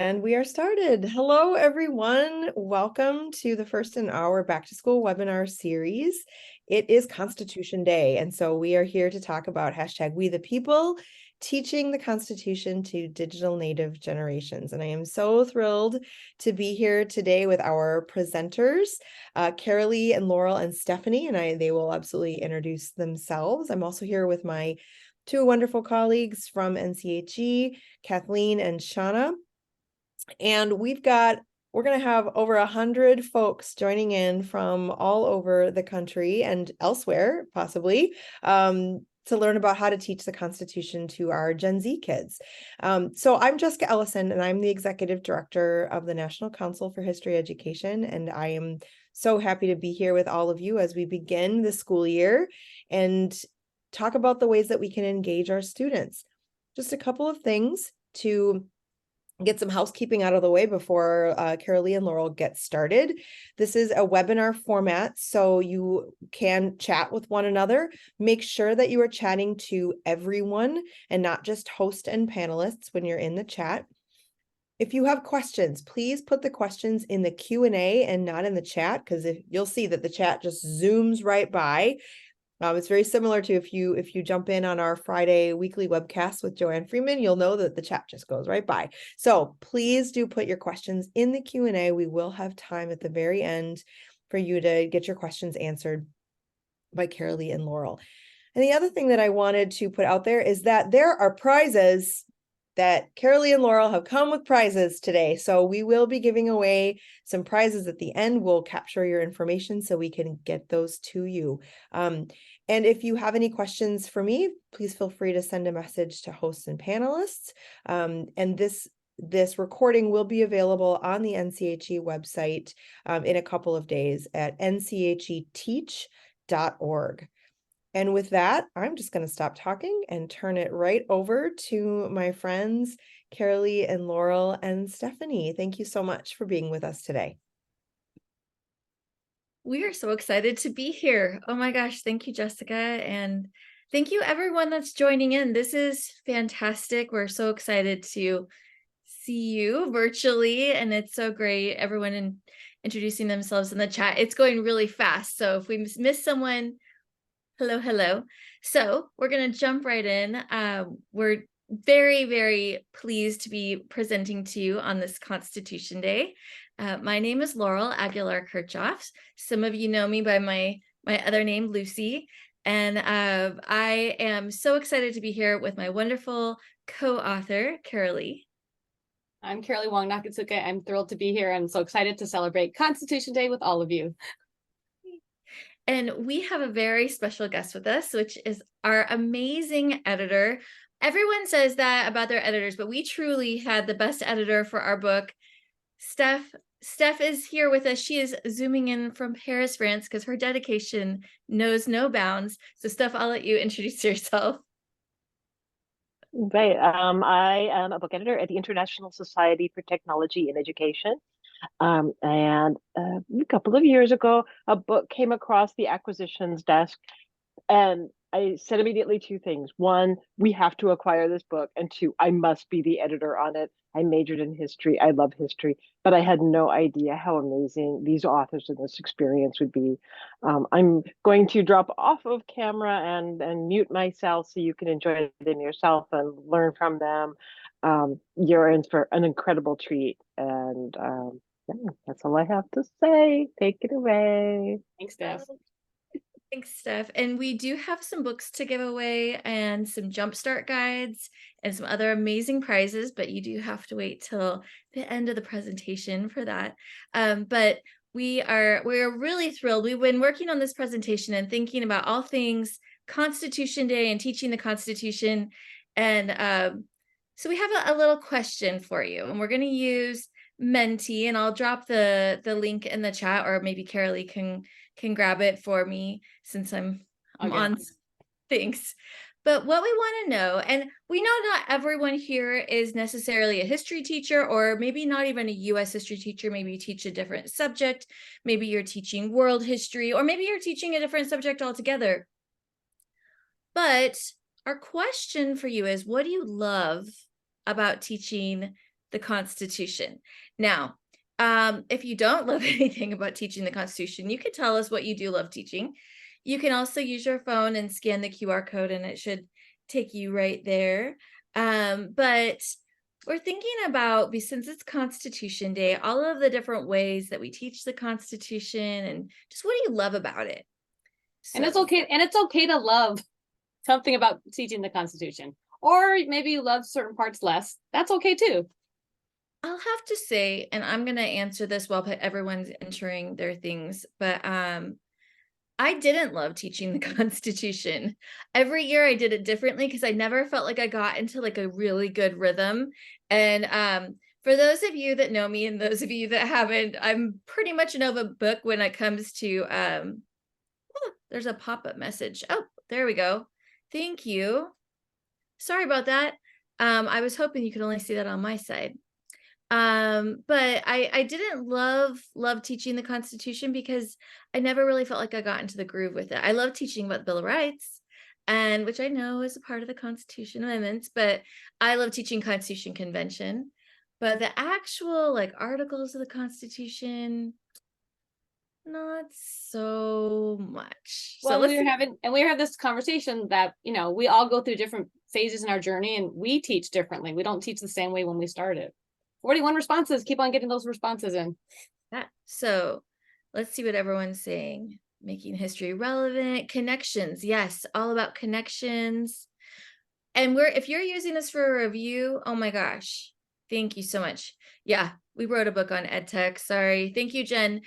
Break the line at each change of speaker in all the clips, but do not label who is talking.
And we are started. Hello, everyone. Welcome to the first in our back to school webinar series. It is Constitution Day, and so we are here to talk about #WeThePeople, teaching the Constitution to digital native generations. And I am so thrilled to be here today with our presenters, Karalee and Laurel and Stephanie, and they will absolutely introduce themselves. I'm also here with my two wonderful colleagues from NCHE, Kathleen and Shauna. And we're going to have over 100 folks joining in from all over the country and elsewhere, possibly, to learn about how to teach the Constitution to our Gen Z kids. So I'm Jessica Ellison, and I'm the Executive Director of the National Council for History Education. And I am so happy to be here with all of you as we begin the school year and talk about the ways that we can engage our students. Just a couple of things to get some housekeeping out of the way before Karalee and Laurel get started. This is a webinar format, so you can chat with one another. Make sure that you are chatting to everyone and not just host and panelists when you're in the chat. If you have questions, please put the questions in the Q&A and not in the chat, because you'll see that the chat just zooms right by. It's very similar to if you jump in on our Friday weekly webcast with Joanne Freeman, you'll know that the chat just goes right by. So please do put your questions in the Q&A. We will have time at the very end for you to get your questions answered by Karalee and Laurel. And the other thing that I wanted to put out there is that there are prizes that Karalee and Laurel have come with prizes today. So we will be giving away some prizes at the end. We'll capture your information so we can get those to you. And if you have any questions for me, please feel free to send a message to hosts and panelists. And this recording will be available on the NCHE website in a couple of days at ncheteach.org. And with that, I'm just going to stop talking and turn it right over to my friends, Karalee and Laurel and Stephanie. Thank you so much for being with us today.
We are so excited to be here. Oh my gosh, thank you, Jessica. And thank you everyone that's joining in. This is fantastic. We're so excited to see you virtually. And it's so great, everyone introducing themselves in the chat. It's going really fast. So if we miss someone, hello. So we're going to jump right in. We're very, very pleased to be presenting to you on this Constitution Day. My name is Laurel Aguilar-Kirchhoff. Some of you know me by my other name, Lucy. And I am so excited to be here with my wonderful co-author, Karalee.
I'm Karalee Wong, Nakatsuka. I'm thrilled to be here. I'm so excited to celebrate Constitution Day with all of you.
And we have a very special guest with us, which is our amazing editor. Everyone says that about their editors, but we truly had the best editor for our book. Steph is here with us. She is zooming in from Paris, France, because her dedication knows no bounds. So Steph, I'll let you introduce yourself.
Right. I am a book editor at the International Society for Technology in Education. And a couple of years ago, a book came across the acquisitions desk, and I said immediately two things. One, we have to acquire this book, and two, I must be the editor on it. I majored in history. I love history, but I had no idea how amazing these authors and this experience would be. I'm going to drop off of camera and mute myself so you can enjoy them yourself and learn from them. You're in for an incredible treat, and yeah, that's all I have to say. Take it away.
Thanks, Steph.
Thanks, Steph. And we do have some books to give away and some jumpstart guides and some other amazing prizes, but you do have to wait till the end of the presentation for that. But we're really thrilled. We've been working on this presentation and thinking about all things Constitution Day and teaching the Constitution. And so we have a little question for you, and we're going to use Menti, and I'll drop the link in the chat, or maybe Karalee can grab it for me since I'm on things. But what we want to know, and we know not everyone here is necessarily a history teacher, or maybe not even a US history teacher. Maybe you teach a different subject. Maybe you're teaching world history, or maybe you're teaching a different subject altogether. But our question for you is, what do you love about teaching the Constitution. Now, if you don't love anything about teaching the Constitution, you can tell us what you do love teaching. You can also use your phone and scan the QR code, and it should take you right there. But we're thinking about, since it's Constitution Day, all of the different ways that we teach the Constitution, and just what do you love about it?
And it's okay to love something about teaching the Constitution, or maybe you love certain parts less. That's okay too.
I'll have to say, and I'm going to answer this while everyone's entering their things, but I didn't love teaching the Constitution. Every year I did it differently because I never felt like I got into like a really good rhythm. And for those of you that know me and those of you that haven't, I'm pretty much an open book when it comes to, there's a pop-up message. Oh, there we go. Thank you. Sorry about that. I was hoping you could only see that on my side. But I didn't love teaching the Constitution because I never really felt like I got into the groove with it. I love teaching about the Bill of Rights, and which I know is a part of the Constitution amendments, but I love teaching Constitution Convention. But the actual like articles of the Constitution, not so much.
Well, we have this conversation that, you know, we all go through different phases in our journey, and we teach differently. We don't teach the same way when we started. 41 responses. Keep on getting those responses in.
Yeah. So let's see what everyone's saying. Making history relevant. Connections. Yes, all about connections. And if you're using this for a review, oh my gosh, thank you so much. Yeah, we wrote a book on EdTech. Sorry. Thank you, Jen.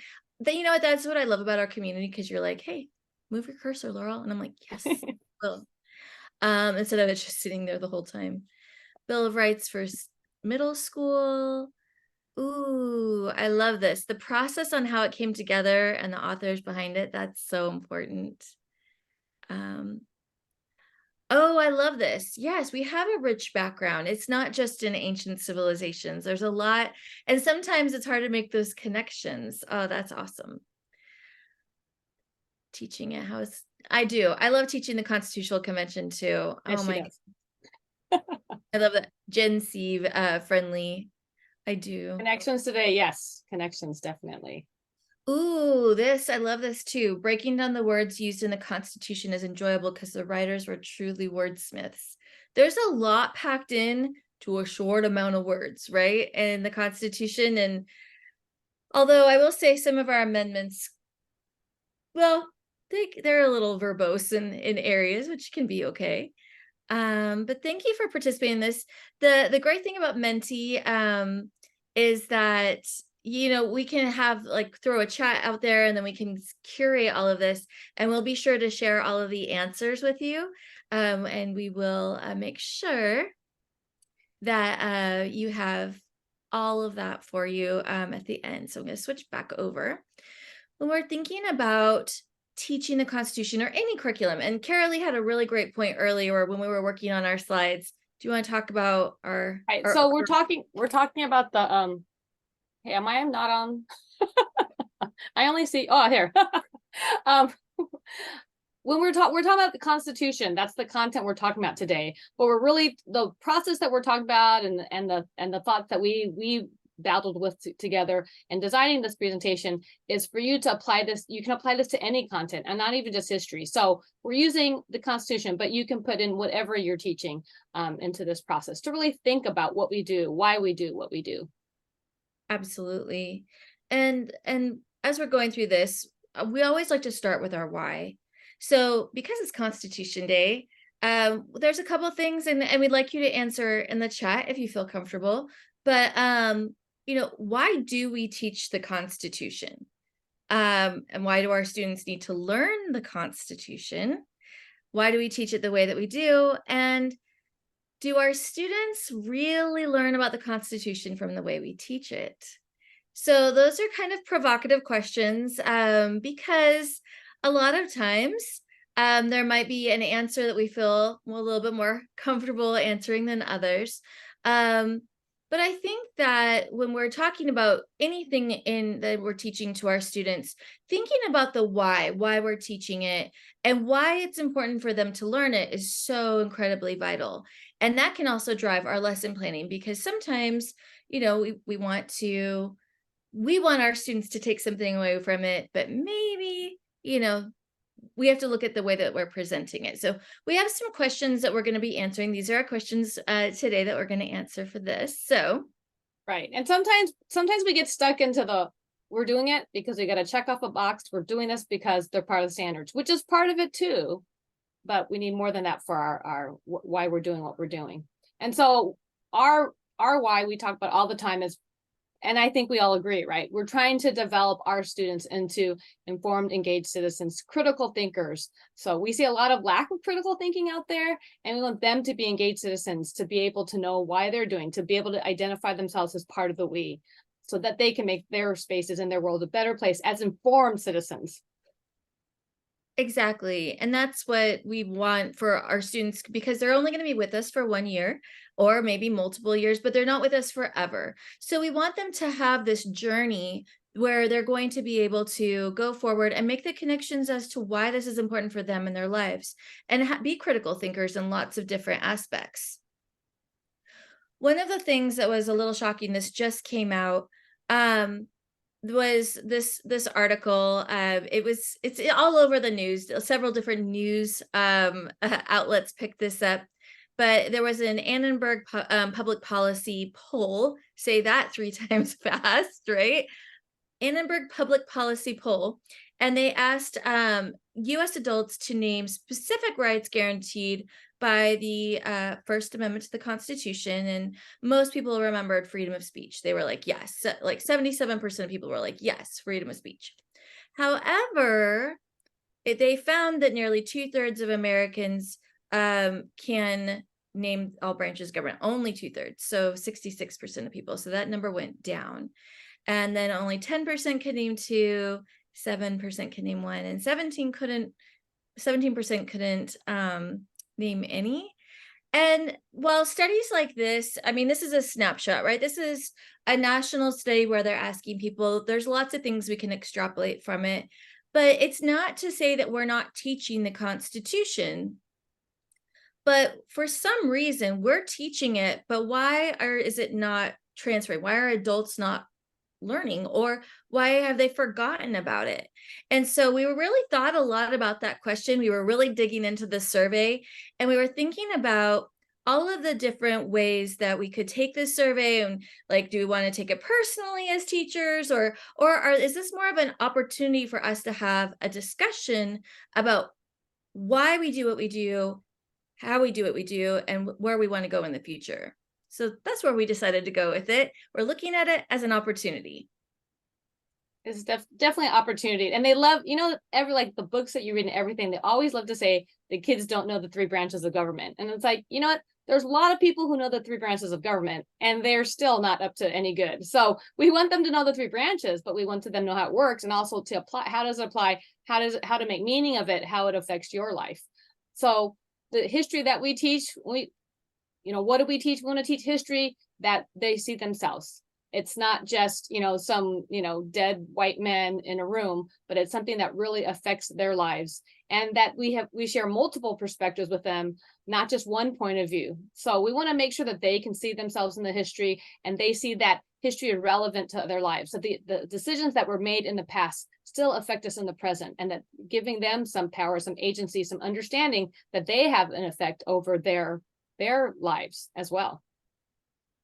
You know what? That's what I love about our community, because you're like, hey, move your cursor, Laurel. And I'm like, yes. Will. Instead of it just sitting there the whole time. Bill of Rights for middle school. Ooh, I love this. The process on how it came together and the authors behind it, that's so important. Oh, I love this. Yes, we have a rich background. It's not just in ancient civilizations. There's a lot, and sometimes it's hard to make those connections. Oh, that's awesome. Teaching it, I do. I love teaching the Constitutional Convention too.
Yes,
oh my I love that. Gen Z friendly. I do.
Connections today. Yes. Connections, definitely.
Ooh, I love this too. Breaking down the words used in the Constitution is enjoyable because the writers were truly wordsmiths. There's a lot packed in to a short amount of words, right? In the Constitution. And although I will say some of our amendments, well, they're a little verbose in areas, which can be okay. But thank you for participating in this. The great thing about Menti is that, you know, we can have throw a chat out there, and then we can curate all of this, and we'll be sure to share all of the answers with you. And we will make sure that you have all of that for you at the end. So I'm going to switch back over. When we're thinking about teaching the Constitution or any curriculum, and Karalee had a really great point earlier when we were working on our slides. Do you want to talk about our?
Right. So we're talking about the hey, am I not on? I only see. Oh, here. When we're talking about the Constitution, that's the content we're talking about today. But we're really, the process that we're talking about, and the thoughts that we battled with together and designing this presentation is for you to apply this. You can apply this to any content, and not even just history. So we're using the Constitution, but you can put in whatever you're teaching into this process to really think about what we do, why we do what we do.
Absolutely. And as we're going through this, we always like to start with our why. So because it's Constitution Day, there's a couple of things, and we'd like you to answer in the chat if you feel comfortable. But you know, why do we teach the Constitution? And why do our students need to learn the Constitution? Why do we teach it the way that we do? And do our students really learn about the Constitution from the way we teach it? So those are kind of provocative questions because a lot of times there might be an answer that we feel a little bit more comfortable answering than others. But I think that when we're talking about anything that we're teaching to our students, thinking about the why we're teaching it and why it's important for them to learn it is so incredibly vital. And that can also drive our lesson planning, because sometimes, we want our students to take something away from it, but maybe, we have to look at the way that we're presenting it. So we have some questions that we're going to be answering. These are our questions today that we're going to answer for this. So.
Right. And sometimes we get stuck into we're doing it because we got to check off a box. We're doing this because they're part of the standards, which is part of it too. But we need more than that for our why we're doing what we're doing. And so our why we talk about all the time is, and I think we all agree, right? We're trying to develop our students into informed, engaged citizens, critical thinkers. So we see a lot of lack of critical thinking out there, and we want them to be engaged citizens, to be able to know why they're doing, to be able to identify themselves as part of the we, so that they can make their spaces and their world a better place as informed citizens.
Exactly. And that's what we want for our students, because they're only going to be with us for 1 year or maybe multiple years, but they're not with us forever. So we want them to have this journey where they're going to be able to go forward and make the connections as to why this is important for them in their lives, and be critical thinkers in lots of different aspects. One of the things that was a little shocking, this just came out, was this article. It's all over the news. Several different news outlets picked this up, but there was an Annenberg public policy poll. Say that 3 times fast, right? Annenberg public policy poll, and they asked U.S. adults to name specific rights guaranteed by the First Amendment to the Constitution, and most people remembered freedom of speech. They were like, yes, like 77% of people were like, yes, freedom of speech. However, they found that nearly 2/3 of Americans can name all branches of government, only 2/3, so 66% of people. So that number went down. And then only 10% could name 2, 7% could name 1, and 17% couldn't name any. And while studies like this, I mean, this is a snapshot, right? This is a national study where they're asking people. There's lots of things we can extrapolate from it, but it's not to say that we're not teaching the Constitution. But for some reason, we're teaching it, but why is it not transferring? Why are adults not learning, or why have they forgotten about it? And so we really thought a lot about that question. We were really digging into the survey, and we were thinking about all of the different ways that we could take this survey, and like, do we want to take it personally as teachers, or is this more of an opportunity for us to have a discussion about why we do what we do, how we do what we do, and where we want to go in the future? So that's where we decided to go with it. We're looking at it as an opportunity.
It's definitely an opportunity. And they love, like the books that you read and everything, they always love to say the kids don't know the 3 branches of government. And it's like, you know what? There's a lot of people who know the 3 branches of government, and they're still not up to any good. So we want them to know the 3 branches, but we want them to know how it works, and also to apply, how does it apply, how to make meaning of it, how it affects your life. So the history that we teach, what do we teach? We want to teach history that they see themselves. It's not just, some, dead white men in a room, but it's something that really affects their lives, and that we share multiple perspectives with them, not just one point of view. So we want to make sure that they can see themselves in the history, and they see that history is relevant to their lives. So the decisions that were made in the past still affect us in the present, and that giving them some power, some agency, some understanding that they have an effect over their lives as well.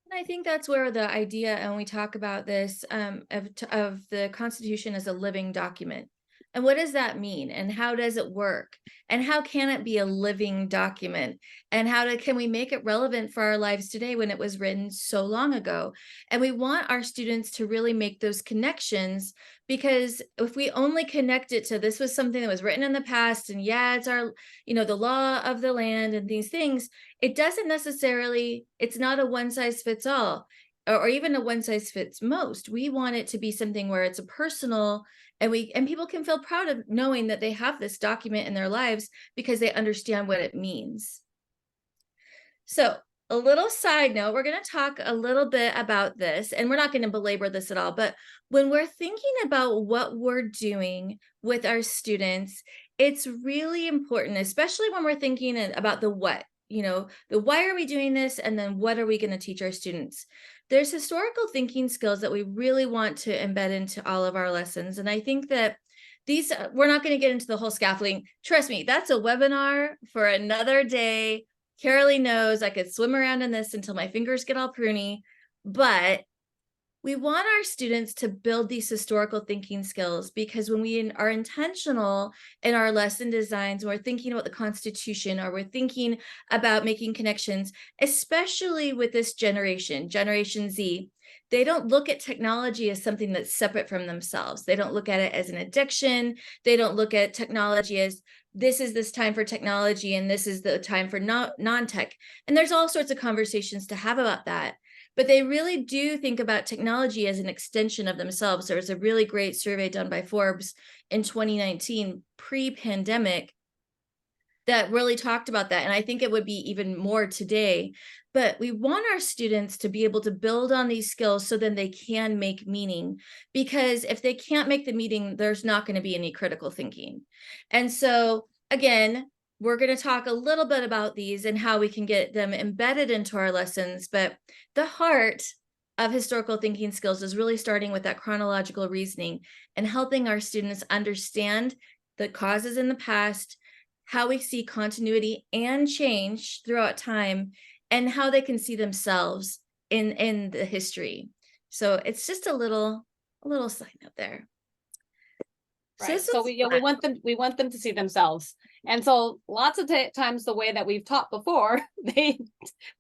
And I think that's where the idea, and we talk about this, of the Constitution as a living document. And what does that mean? And how does it work? And how can it be a living document? And can we make it relevant for our lives today when it was written so long ago? And we want our students to really make those connections, because if we only connect it to this was something that was written in the past, and it's our, the law of the land and these things, it doesn't necessarily, it's not a one size fits all, or even a one size fits most. We want it to be something where it's a personal, and people can feel proud of knowing that they have this document in their lives because they understand what it means. So a little side note, we're going to talk a little bit about this, and we're not going to belabor this at all, but when we're thinking about what we're doing with our students, it's really important, especially when we're thinking about the what. the why are we doing this, and then what are we going to teach our students. There's historical thinking skills that we really want to embed into all of our lessons. And I think that these, we're not going to get into the whole scaffolding. Trust me, that's a webinar for another day. Karalee knows I could swim around in this until my fingers get all pruny, but we want our students to build these historical thinking skills, because when we are intentional in our lesson designs, we're thinking about the Constitution, or we're thinking about making connections, especially with this generation, Generation Z, they don't look at technology as something that's separate from themselves. They don't look at it as an addiction. They don't look at technology as this is this time for technology and this is the time for non-tech. And there's all sorts of conversations to have about that. But they really do think about technology as an extension of themselves. There was a really great survey done by Forbes in 2019, pre-pandemic, that really talked about that. And I think it would be even more today. But we want our students to be able to build on these skills so then they can make meaning. Because if they can't make the meaning, there's not going to be any critical thinking. And so, again, we're going to talk a little bit about these and how we can get them embedded into our lessons. But the heart of historical thinking skills is really starting with that chronological reasoning and helping our students understand the causes in the past, how we see continuity and change throughout time, and how they can see themselves in the history. So it's just a little side note there.
Right. So we want them to see themselves. And so lots of times the way that we've taught before, they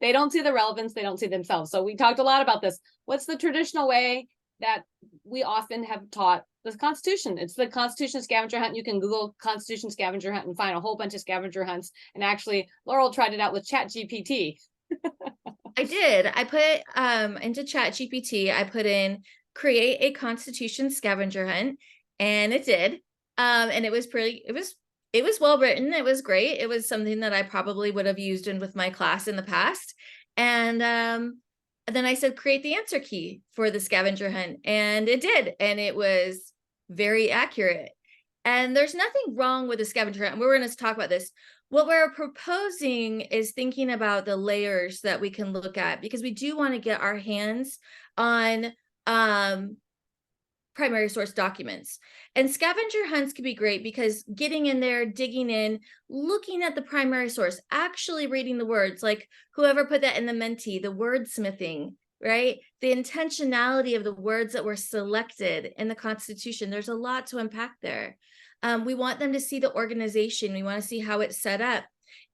don't see the relevance, they don't see themselves. So we talked a lot about this. What's the traditional way that we often have taught the Constitution? It's the Constitution scavenger hunt. You can Google Constitution scavenger hunt and find a whole bunch of scavenger hunts. And actually, Laurel tried it out with ChatGPT.
I did. I put into ChatGPT, I put in create a Constitution scavenger hunt, and it did. And it was it was well written. It was great. It was something that I probably would have used with my class in the past. And then I said, create the answer key for the scavenger hunt. And it did. And it was very accurate. And there's nothing wrong with the scavenger hunt. We're going to talk about this. What we're proposing is thinking about the layers that we can look at, because we do want to get our hands on primary source documents. And scavenger hunts can be great because getting in there, digging in, looking at the primary source, actually reading the words, like whoever put that in the Menti, the wordsmithing, right? The intentionality of the words that were selected in the Constitution. There's a lot to unpack there. We want them to see the organization. We want to see how it's set up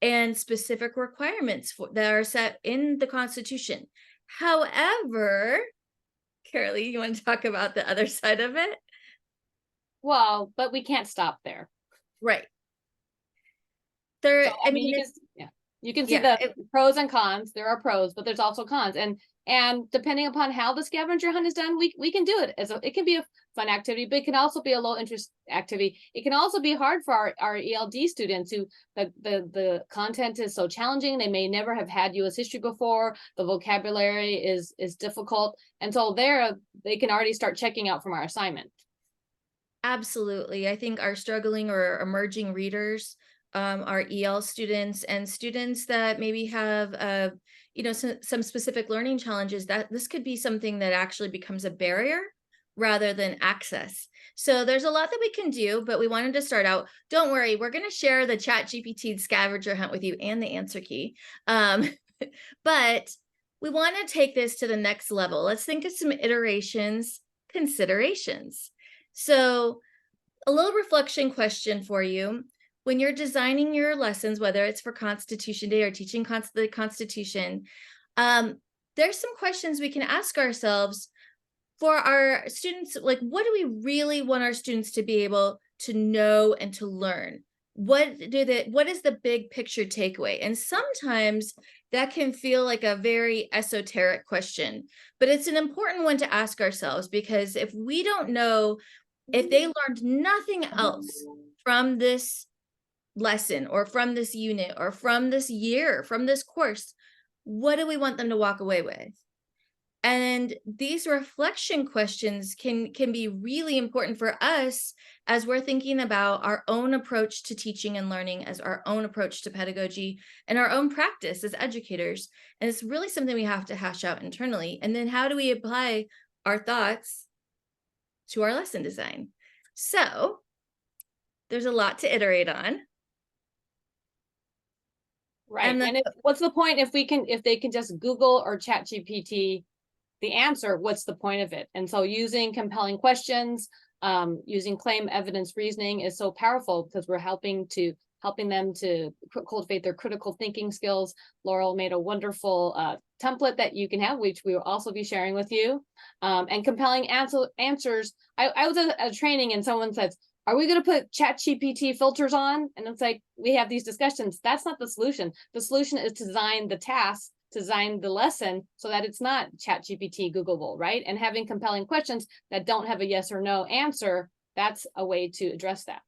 and specific requirements that are set in the Constitution. However, Karalee, you want to talk about the other side of it?
Well, but we can't stop there.
Right.
So, I mean, you can see the pros and cons. There are pros, but there's also cons. And depending upon how the scavenger hunt is done, we can do it it can be a fun activity, but it can also be a low interest activity. It can also be hard for our ELD students who the content is so challenging. They may never have had US history before. The vocabulary is difficult. And so they can already start checking out from our assignment.
Absolutely. I think our struggling or emerging readers, our EL students and students that maybe have some specific learning challenges, that this could be something that actually becomes a barrier rather than access. So there's a lot that we can do, but we wanted to start out. Don't worry, we're going to share the ChatGPT scavenger hunt with you and the answer key. But we want to take this to the next level. Let's think of some iterations, considerations. So a little reflection question for you. When you're designing your lessons, whether it's for Constitution Day or teaching the Constitution, there's some questions we can ask ourselves for our students. Like, what do we really want our students to be able to know and to learn? What is the big picture takeaway? And sometimes that can feel like a very esoteric question, but it's an important one to ask ourselves, because if we don't know, if they learned nothing else from this lesson or from this unit or from this year, from this course, what do we want them to walk away with? And these reflection questions can be really important for us as we're thinking about our own approach to teaching and learning, as our own approach to pedagogy, and our own practice as educators. And it's really something we have to hash out internally. And then how do we apply our thoughts to our lesson design? So there's a lot to iterate on.
Right.
And
what's the point if they can just Google or Chat GPT the answer, what's the point of it? And so using compelling questions, using claim evidence reasoning is so powerful because we're helping them to cultivate their critical thinking skills. Laurel made a wonderful template that you can have, which we will also be sharing with you. And compelling answers. I was at a training and someone says, are we going to put Chat GPT filters on? And it's like, we have these discussions. That's not the solution. The solution is to design the task, design the lesson so that it's not Chat GPT Googleable, right? And having compelling questions that don't have a yes or no answer, that's a way to address that.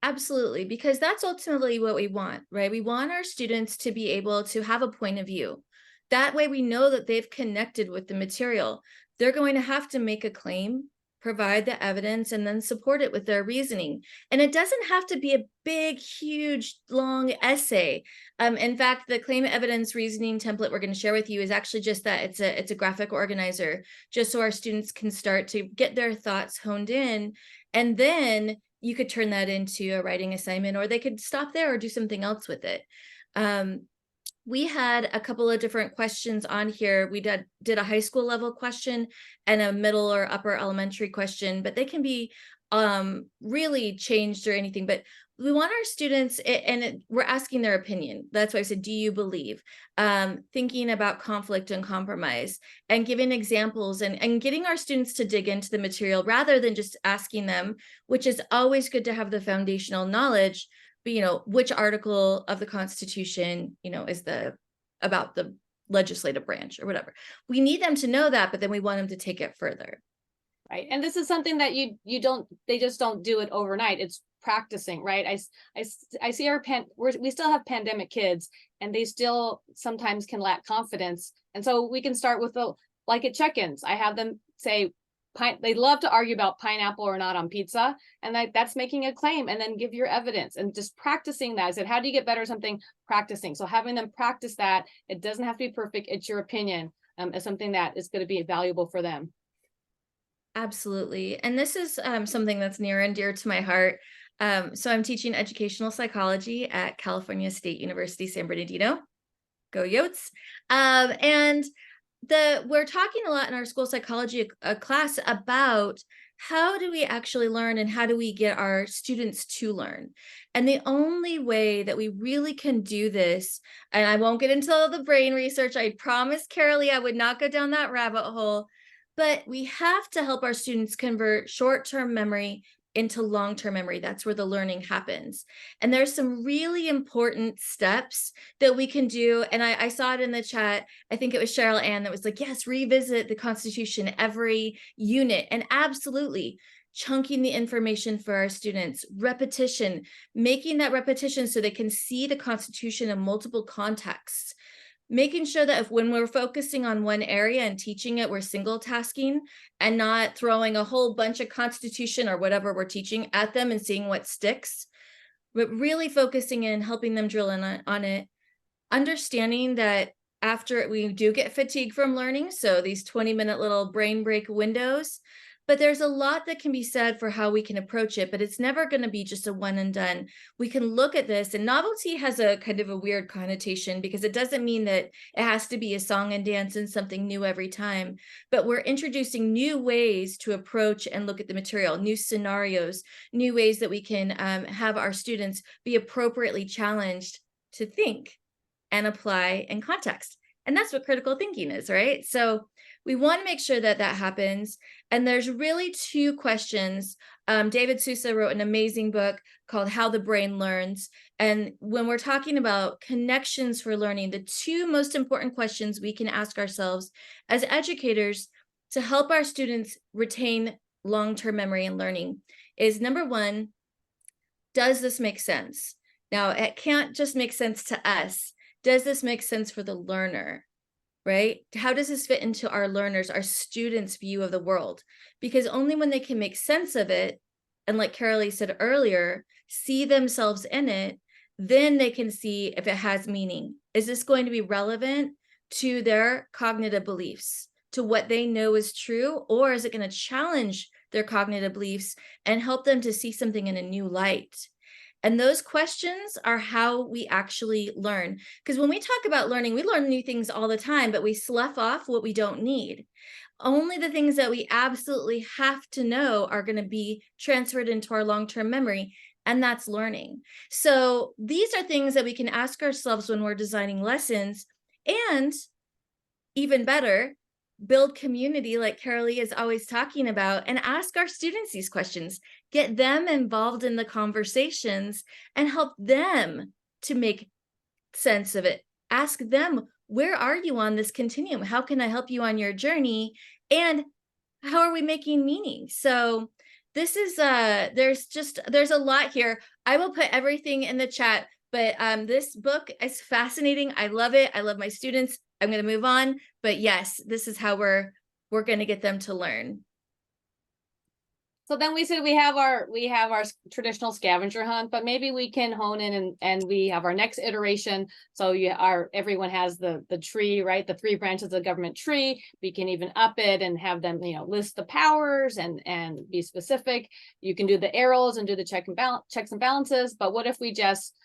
Absolutely, because that's ultimately what we want, right? We want our students to be able to have a point of view. That way we know that they've connected with the material. They're going to have to make a claim, provide the evidence, and then support it with their reasoning. And it doesn't have to be a big, huge, long essay. In fact, the claim evidence reasoning template we're going to share with you is actually just that. It's a graphic organizer, just so our students can start to get their thoughts honed in. And then you could turn that into a writing assignment, or they could stop there or do something else with it. We had a couple of different questions on here. We did a high school level question and a middle or upper elementary question, but they can be really changed or anything. But we want our students, we're asking their opinion. That's why I said, do you believe? Thinking about conflict and compromise and giving examples and getting our students to dig into the material rather than just asking them, which is always good to have the foundational knowledge. But, which article of the Constitution, is about the legislative branch or whatever. We need them to know that, but then we want them to take it further.
Right. And this is something that they just don't do it overnight. It's practicing, right? I see we still have pandemic kids and they still sometimes can lack confidence. And so we can start with like at check-ins, I have them say, they love to argue about pineapple or not on pizza, and that's making a claim, and then give your evidence and just practicing that. I said, how do you get better at something? Practicing. So having them practice that, it doesn't have to be perfect. It's your opinion, is something that is going to be valuable for them.
Absolutely. And this is something that's near and dear to my heart. So I'm teaching educational psychology at California State University, San Bernardino. Go Yotes. And we're talking a lot in our school psychology class about how do we actually learn and how do we get our students to learn. And the only way that we really can do this, and I won't get into all the brain research, I promised Karalee I would not go down that rabbit hole, but we have to help our students convert short-term memory into long-term memory. That's where the learning happens. And there's some really important steps that we can do. And I saw it in the chat. I think it was Cheryl Ann that was like, yes, revisit the Constitution every unit. And absolutely, chunking the information for our students, repetition, making that repetition so they can see the Constitution in multiple contexts. Making sure that when we're focusing on one area and teaching it, we're single tasking and not throwing a whole bunch of Constitution or whatever we're teaching at them and seeing what sticks, but really focusing in, helping them drill in on it, understanding that after we do get fatigue from learning, so these 20-minute little brain break windows, but there's a lot that can be said for how we can approach it, but it's never going to be just a one and done. We can look at this, and novelty has a kind of a weird connotation because it doesn't mean that it has to be a song and dance and something new every time, but we're introducing new ways to approach and look at the material, new scenarios, new ways that we can have our students be appropriately challenged to think and apply in context. And that's what critical thinking is, right? So we want to make sure that that happens. And there's really two questions. David Sousa wrote an amazing book called How the Brain Learns. And when we're talking about connections for learning, the two most important questions we can ask ourselves as educators to help our students retain long-term memory and learning is, number one, does this make sense? Now, it can't just make sense to us. Does this make sense for the learner? right? How does this fit into our learners, our students' view of the world? Because only when they can make sense of it, and like Karalee said earlier, see themselves in it, then they can see if it has meaning. Is this going to be relevant to their cognitive beliefs, to what they know is true, or is it going to challenge their cognitive beliefs and help them to see something in a new light? And those questions are how we actually learn. Because when we talk about learning, we learn new things all the time, but we slough off what we don't need. Only the things that we absolutely have to know are going to be transferred into our long-term memory, and that's learning. So these are things that we can ask ourselves when we're designing lessons, and even better, build community like Karalee is always talking about, and ask our students these questions, get them involved in the conversations and help them to make sense of it. Ask them, where are you on this continuum? How can I help you on your journey? And how are we making meaning? So this is, there's a lot here. I will put everything in the chat, but this book is fascinating. I love it. I love my students. I'm going to move on, but yes, this is how we're going to get them to learn.
So then we said we have our traditional scavenger hunt, but maybe we can hone in and we have our next iteration. So everyone has the tree, right? The 3 branches of the government tree. We can even up it and have them, list the powers and be specific. You can do the arrows and do the checks and balances. But what if we just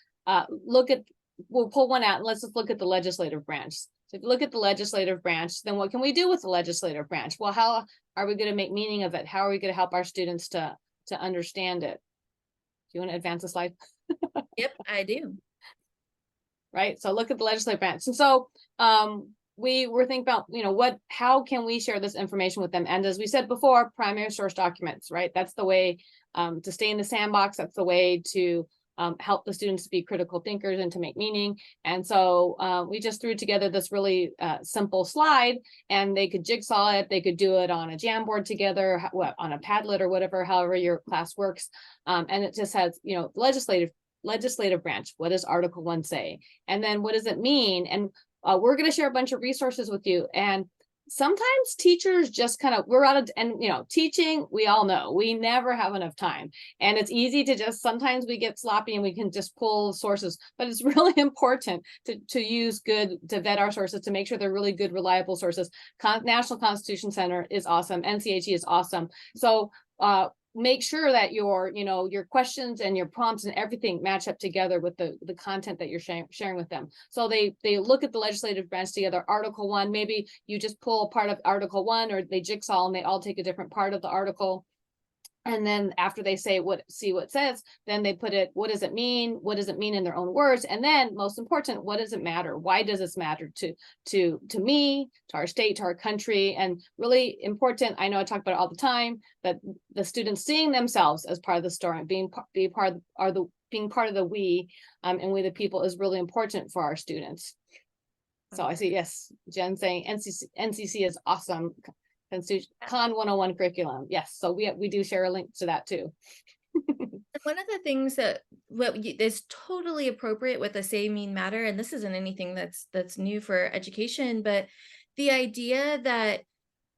we'll pull one out and let's just look at the legislative branch. So if you look at the legislative branch, then what can we do with the legislative branch? Well, how are we going to make meaning of it? How are we going to help our students to understand it? Do you want to advance the slide?
Yep, I do.
Right. So look at the legislative branch. And so we were thinking about, how can we share this information with them? And as we said before, primary source documents, right? That's the way to stay in the sandbox. That's the way to help the students be critical thinkers and to make meaning. And so we just threw together this really simple slide, and they could jigsaw it. They could do it on a Jamboard together, on a Padlet or whatever, however your class works. And it just has, legislative branch. What does Article 1 say? And then what does it mean? And we're going to share a bunch of resources with you. And sometimes teachers just we're out of, and teaching, we all know we never have enough time, and it's easy to just, sometimes we get sloppy and we can just pull sources, but it's really important to vet our sources, to make sure they're really good, reliable sources. National Constitution Center is awesome. NCHE is awesome. So make sure that your questions and your prompts and everything match up together with the content that you're sharing with them. So they look at the legislative branch together. Article 1, maybe you just pull part of Article 1, or they jigsaw and they all take a different part of the article. And then after they see what it says, then they put it, what does it mean? What does it mean in their own words? And then most important, what does it matter? Why does this matter to me, to our state, to our country? And really important, I know I talk about it all the time, but the students seeing themselves as part of the story, being part of the we, and we the people is really important for our students. So I see, yes, Jen saying NCC is awesome. Con 101 curriculum. Yes, so we do share a link to that too.
One of the things that is totally appropriate with the say, mean, matter, and this isn't anything that's new for education, but the idea that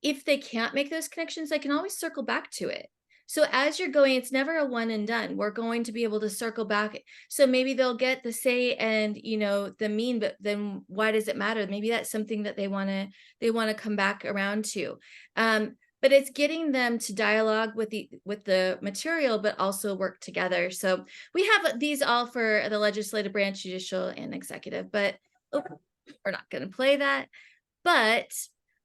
if they can't make those connections, they can always circle back to it. So as you're going, it's never a one and done. We're going to be able to circle back. So maybe they'll get the say and the mean, but then why does it matter? Maybe that's something that they want to come back around to. But it's getting them to dialogue with the material, but also work together. So we have these all for the legislative branch, judicial, and executive, but we're not going to play that. But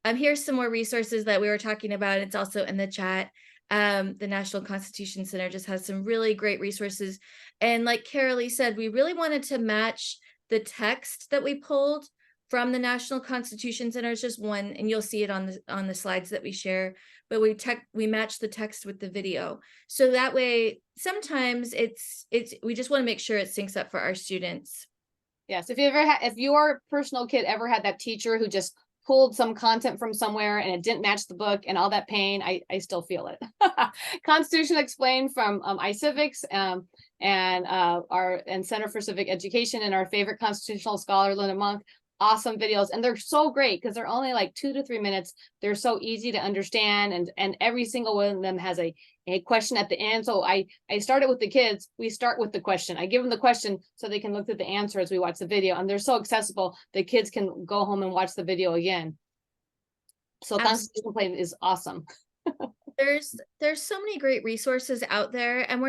here's some more resources that we were talking about. It's also in the chat. The National Constitution Center just has some really great resources. And like Karalee said, we really wanted to match the text that we pulled from the National Constitution Center. It's just one, and you'll see it on the slides that we share, but we match the text with the video. So that way, sometimes we just want to make sure it syncs up for our students.
Yes, if your personal kid ever had that teacher who just pulled some content from somewhere and it didn't match the book and all that pain, I still feel it. Constitution Explained from iCivics and Center for Civic Education, and our favorite constitutional scholar, Linda Monk. awesome videos, and they're so great because they're only like 2 to 3 minutes. They're so easy to understand, and every single one of them has a question at the end. So I started with the kids. We start with the question. I give them the question so they can look at the answer as we watch the video, and they're so accessible the kids can go home and watch the video again. So Constitution Play is awesome.
There's so many great resources out there, and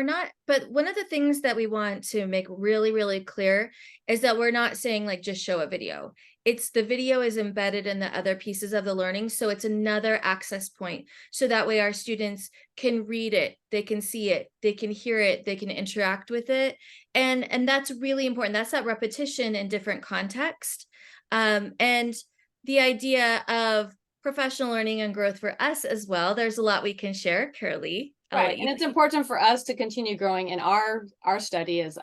but one of the things that we want to make really, really clear is that we're not saying like just show a video. It's the video is embedded in the other pieces of the learning. So it's another access point. So that way our students can read it, they can see it, they can hear it, they can interact with it. And that's really important. That's that repetition in different context. And the idea of professional learning and growth for us as well. There's a lot we can share, Karalee.
Right, and it's important for us to continue growing in our study as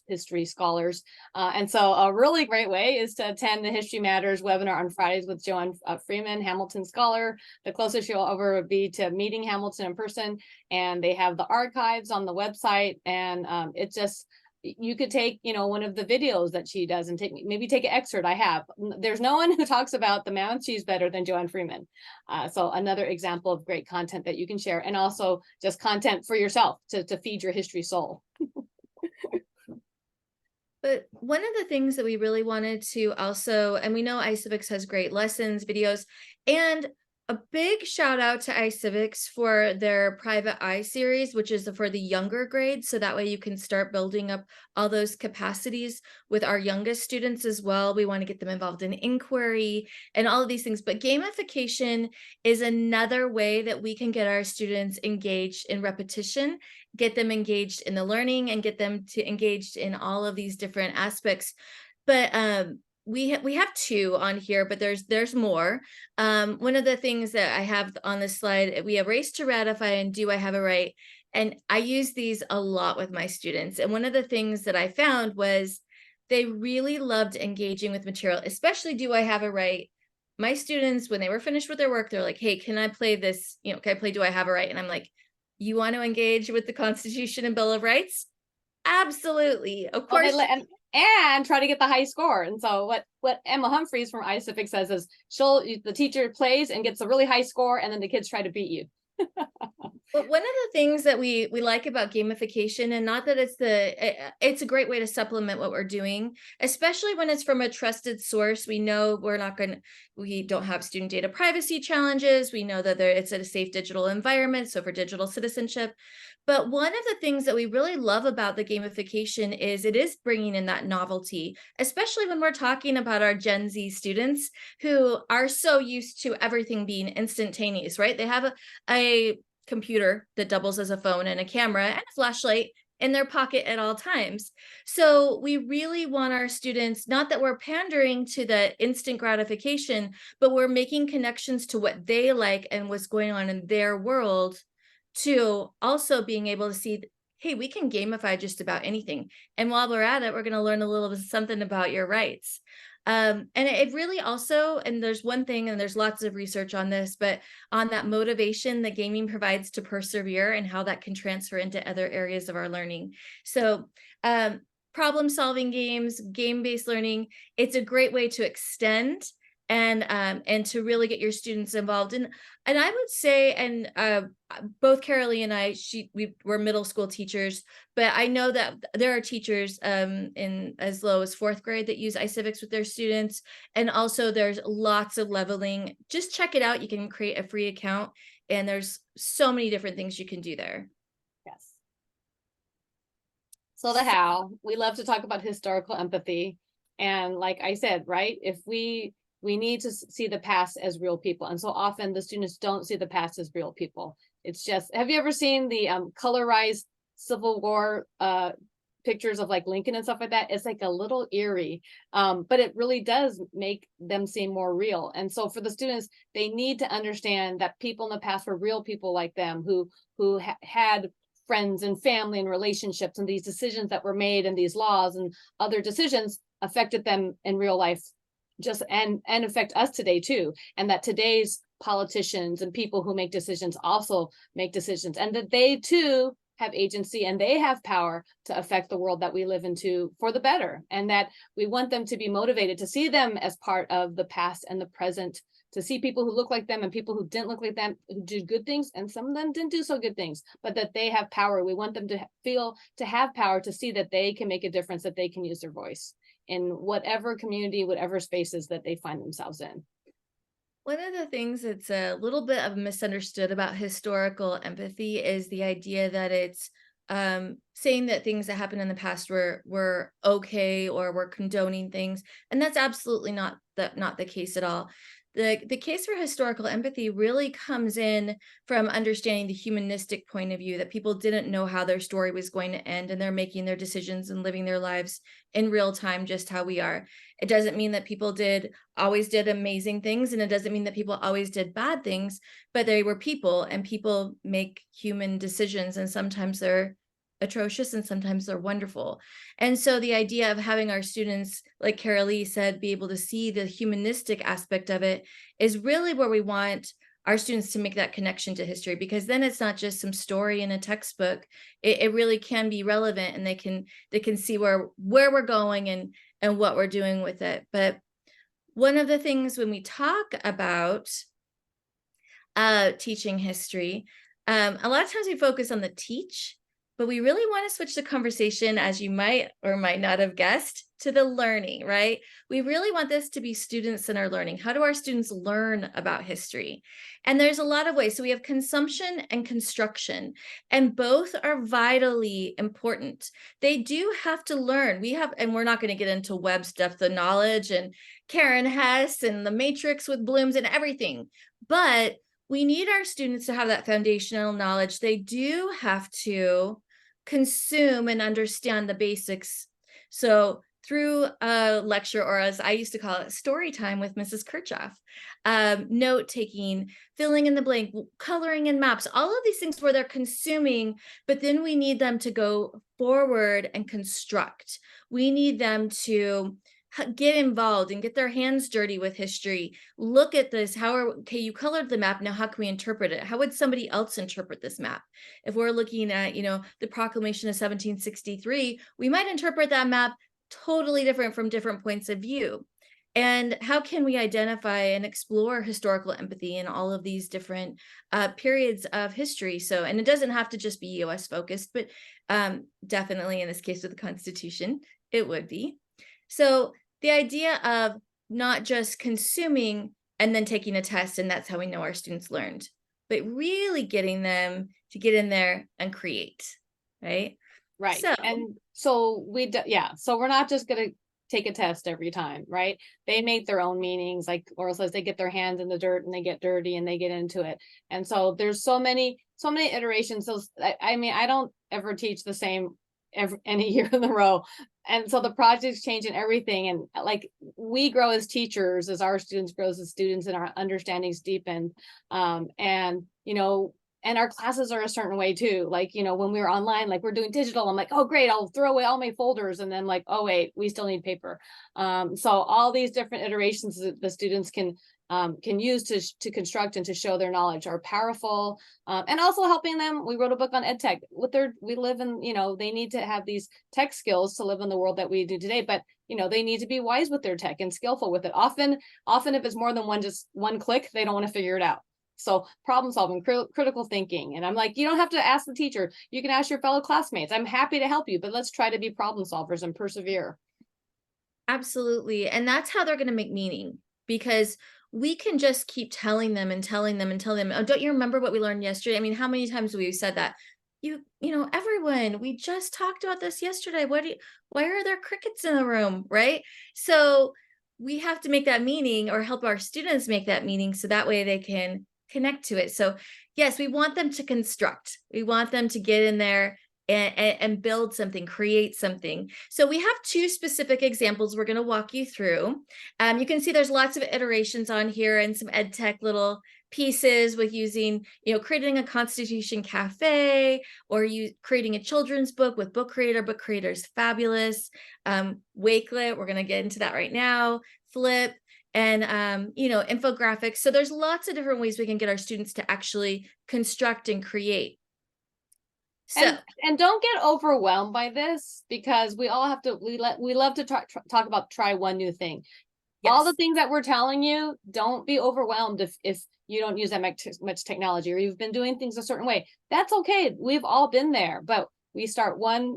history scholars. And so a really great way is to attend the History Matters webinar on Fridays with Joanne Freeman, Hamilton scholar. The closest you'll ever be to meeting Hamilton in person, and they have the archives on the website, and it's just, you could take, one of the videos that she does and maybe take an excerpt. There's no one who talks about the Mammoth cheese better than Joanne Freeman. So another example of great content that you can share, and also just content for yourself to feed your history soul.
But one of the things that we really wanted to also, and we know iCivics has great lessons, videos, and a big shout out to iCivics for their Private Eye series, which is for the younger grades. So that way you can start building up all those capacities with our youngest students as well. We want to get them involved in inquiry and all of these things. But gamification is another way that we can get our students engaged in repetition, get them engaged in the learning, and get them to engaged in all of these different aspects. But we have two on here, but there's more. One of the things that I have on this slide, we have Race to Ratify and Do I Have a Right? And I use these a lot with my students. And one of the things that I found was they really loved engaging with material, especially Do I Have a Right? My students, when they were finished with their work, they're like, hey, can I play this? Can I play Do I Have a Right? And I'm like, you want to engage with the Constitution and Bill of Rights? Absolutely. Of course.
And try to get the high score. And so what Emma Humphreys from iCivics says is the teacher plays and gets a really high score, and then the kids try to beat you.
But one of the things that we like about gamification, and not that it's a great way to supplement what we're doing, especially when it's from a trusted source. We know we don't have student data privacy challenges. We know that it's a safe digital environment, so for digital citizenship. But one of the things that we really love about the gamification is it is bringing in that novelty, especially when we're talking about our Gen Z students who are so used to everything being instantaneous, right? They have a computer that doubles as a phone and a camera and a flashlight in their pocket at all times. So we really want our students, not that we're pandering to the instant gratification, but we're making connections to what they like and what's going on in their world, to also being able to see, hey, we can gamify just about anything. And while we're at it, we're going to learn a little bit something about your rights. And it really also, and there's one thing, and there's lots of research on this, but on that motivation that gaming provides to persevere and how that can transfer into other areas of our learning. So problem solving games, game-based learning, it's a great way to extend and to really get your students involved. And I would say, and both Karalee and I, we were middle school teachers, but I know that there are teachers in as low as 4th grade that use iCivics with their students. And also there's lots of leveling. Just check it out. You can create a free account, and there's so many different things you can do there.
Yes. So the how, we love to talk about historical empathy. And like I said, right, if we need to see the past as real people. And so often the students don't see the past as real people. It's just, have you ever seen the colorized Civil War pictures of like Lincoln and stuff like that? It's like a little eerie, but it really does make them seem more real. And so for the students, they need to understand that people in the past were real people like them who had friends and family and relationships, and these decisions that were made and these laws and other decisions affected them in real life, just and affect us today too. And that today's politicians and people who make decisions also make decisions, and that they too have agency and they have power to affect the world that we live into for the better, and that we want them to be motivated to see them as part of the past and the present, to see people who look like them and people who didn't look like them, who did good things, and some of them didn't do so good things, but that they have power. We want them to feel, to have power, to see that they can make a difference, that they can use their voice in whatever community, whatever spaces that they find themselves in.
One of the things that's a little bit of misunderstood about historical empathy is the idea that it's saying that things that happened in the past were okay, or we're condoning things, and that's absolutely not the case at all. The case for historical empathy really comes in from understanding the humanistic point of view, that people didn't know how their story was going to end, and they're making their decisions and living their lives in real time, just how we are. It doesn't mean that people always did amazing things, and it doesn't mean that people always did bad things, but they were people, and people make human decisions, and sometimes they're atrocious and sometimes they're wonderful. And so the idea of having our students, like Karalee said, be able to see the humanistic aspect of it is really where we want our students to make that connection to history, because then it's not just some story in a textbook. It really can be relevant, and they can see where we're going and what we're doing with it. But one of the things when we talk about teaching history, a lot of times we focus on the teach, but we really want to switch the conversation, as you might or might not have guessed, to the learning, right? We really want this to be student-centered learning. How do our students learn about history? And there's a lot of ways. So we have consumption and construction, and both are vitally important. They do have to learn. And we're not going to get into Webb's depth of knowledge and Karen Hess and the matrix with blooms and everything, but we need our students to have that foundational knowledge. They do have to consume and understand the basics. So through a lecture, or as I used to call it, story time with Mrs. Kirchhoff, note taking, filling in the blank, coloring in maps, all of these things where they're consuming, but then we need them to go forward and construct. We need them to get involved and get their hands dirty with history. Look at this. Okay, you colored the map. Now, how can we interpret it? How would somebody else interpret this map? If we're looking at, the Proclamation of 1763, we might interpret that map totally different from different points of view. And how can we identify and explore historical empathy in all of these different periods of history? So, and it doesn't have to just be US focused, but definitely in this case with the Constitution, it would be. So the idea of not just consuming and then taking a test, and that's how we know our students learned, but really getting them to get in there and create, right?
Right.
So,
and so so we're not just going to take a test every time, right? They make their own meanings, like Laurel says, they get their hands in the dirt and they get dirty and they get into it. And so there's so many iterations. So I don't ever teach the same any year in a row. And so the projects change and everything. And like we grow as teachers, as our students grow as students, and our understandings deepen. And our classes are a certain way too. Like, when we were online, like we're doing digital, I'm like, oh, great, I'll throw away all my folders. And then like, oh, wait, we still need paper. So all these different iterations that the students can use to construct and to show their knowledge are powerful, and also helping them. We wrote a book on ed tech. We live in, they need to have these tech skills to live in the world that we do today, but they need to be wise with their tech and skillful with it. Often if it's more than one click, they don't want to figure it out. So problem solving, critical thinking. And I'm like, you don't have to ask the teacher. You can ask your fellow classmates. I'm happy to help you, but let's try to be problem solvers and persevere.
Absolutely. And that's how they're going to make meaning, because we can just keep telling them, oh, don't you remember what we learned yesterday? I mean, how many times have we said that? Everyone, we just talked about this yesterday. Why are there crickets in the room, right? So we have to make that meaning, or help our students make that meaning, so that way they can connect to it. So yes, we want them to construct. We want them to get in there and build something, create something. So we have two specific examples we're going to walk you through. You can see there's lots of iterations on here and some ed tech little pieces with using, creating a Constitution cafe, or creating a children's book with Book Creator. Book Creator is fabulous. Wakelet, we're going to get into that right now. Flip, and infographics. So there's lots of different ways we can get our students to actually construct and create. So
And don't get overwhelmed by this, because we all have to, we love to talk about try one new thing. All the
yes,
things that we're telling you, don't be overwhelmed if you don't use that much technology, or you've been doing things a certain way. That's okay. We've all been there, but we start one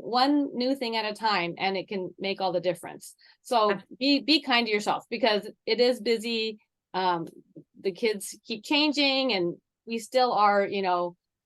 new thing at a time, and it can make all the difference. So be kind to yourself, because it is busy. The kids keep changing, and we still are,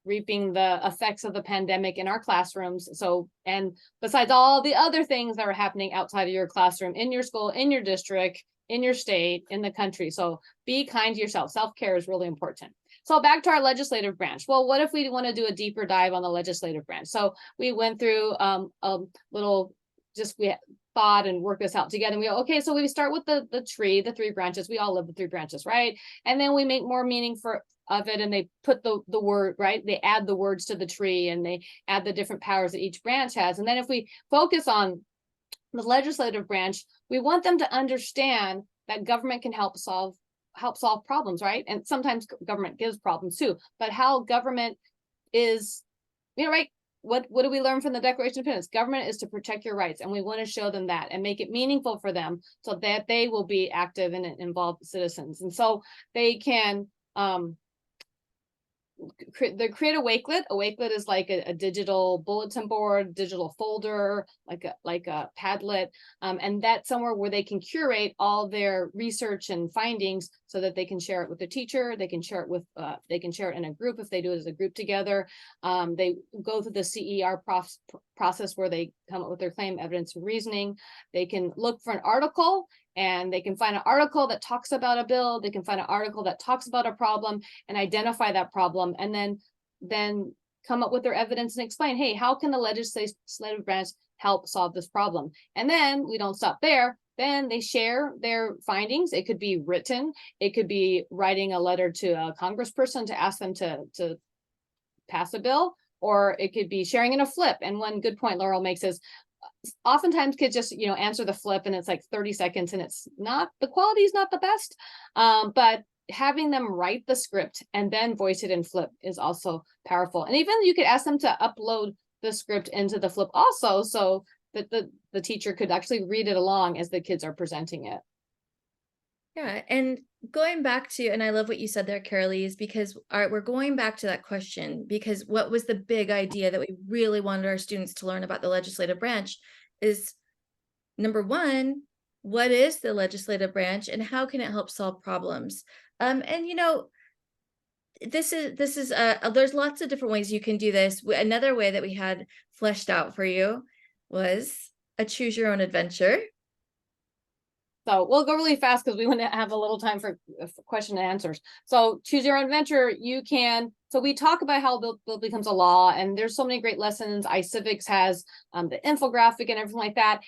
reaping the effects of the pandemic in our classrooms. So, and besides all the other things that are happening outside of your classroom, in your school, in your district, in your state, in the country. So be kind to yourself. Self-care is really important. So back to our legislative branch. Well, what if we want to do a deeper dive on the legislative branch? So we went through a little, we thought and worked this out together. And we go, okay, so we start with the tree, the 3 branches. We all love the 3 branches, right? And then we make more meaning of it, and they put the word, right? They add the words to the tree, and they add the different powers that each branch has. And then if we focus on the legislative branch, we want them to understand that government can help solve problems, right? And sometimes government gives problems too, but how government is, right? What do we learn from the Declaration of Independence? Government is to protect your rights, and we want to show them that and make it meaningful for them, so that they will be active and involved citizens. And so they can they create a wakelet. A wakelet is like a digital bulletin board, digital folder, like a Padlet, and that's somewhere where they can curate all their research and findings, so that they can share it with the teacher. They can share it with they can share it in a group if they do it as a group together. They go through the CER process, where they come up with their claim, evidence, and reasoning. They can look for an article, and they can find an article that talks about a bill. They can find an article that talks about a problem and identify that problem, and then come up with their evidence and explain, hey, how can the legislative branch help solve this problem? And then we don't stop there. Then they share their findings. It could be written. It could be writing a letter to a congressperson to ask them to pass a bill, or it could be sharing in a flip. And one good point Laurel makes is, oftentimes kids just answer the flip, and it's like 30 seconds, and it's not, the quality is not the best, but having them write the script and then voice it in flip is also powerful. And even you could ask them to upload the script into the flip also, so that the teacher could actually read it along as the kids are presenting it.
yeah, and going back to, and I love what you said there, Karalee, is because we're going back to that question, because what was the big idea that we really wanted our students to learn about the legislative branch is, number one, what is the legislative branch and how can it help solve problems? And this is there's lots of different ways you can do this. Another way that we had fleshed out for you was a choose your own adventure.
So we'll go really fast, because we want to have a little time for question and answers. So choose your own adventure. You can, so we talk about how bill becomes a law, and there's so many great lessons. iCivics has the infographic and everything like that.